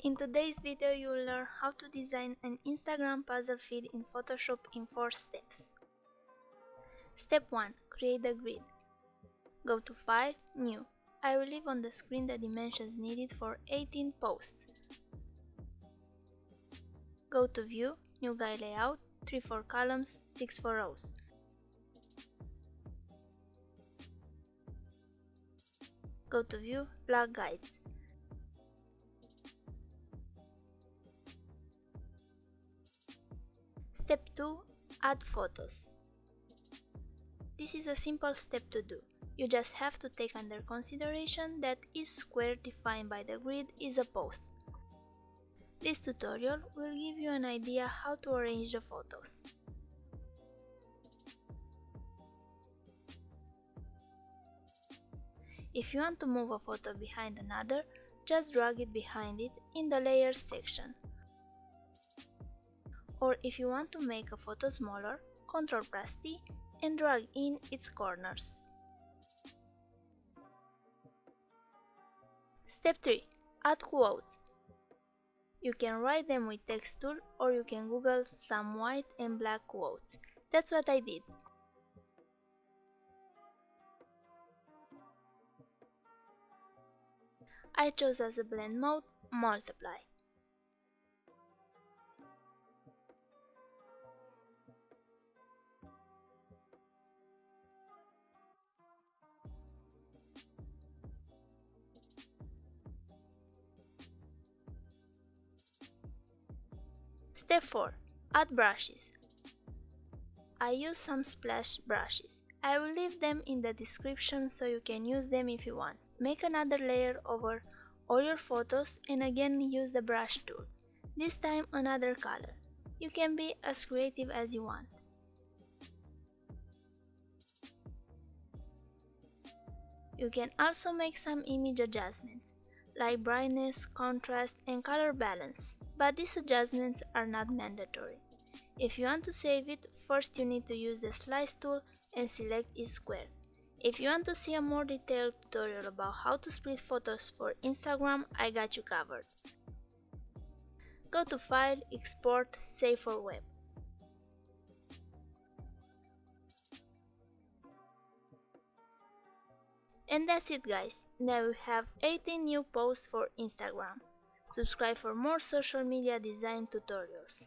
In today's video you will learn how to design an Instagram puzzle feed in Photoshop in 4 steps. Step 1. Create a grid. Go to File, New. I will leave on the screen the dimensions needed for 18 posts. Go to View, New Guide Layout, 3 for columns, 6 for rows. Go to View, Block Guides. Step 2. Add photos. This is a simple step to do. You just have to take under consideration that each square defined by the grid is a post. This tutorial will give you an idea how to arrange the photos. If you want to move a photo behind another, just drag it behind it in the Layers section. Or if you want to make a photo smaller, Ctrl+T and drag in its corners. Step 3. Add quotes. You can write them with text tool or you can Google some white and black quotes. That's what I did. I chose as a blend mode, Multiply. Step 4. Add brushes. I use some splash brushes. I will leave them in the description so you can use them if you want. Make another layer over all your photos and again use the brush tool. This time another color. You can be as creative as you want. You can also make some image adjustments, like brightness, contrast and color balance, but these adjustments are not mandatory. If you want to save it, first you need to use the slice tool and select each square. If you want to see a more detailed tutorial about how to split photos for Instagram, I got you covered. Go to File, Export, Save for Web. And that's it guys, now we have 18 new posts for Instagram. Subscribe for more social media design tutorials.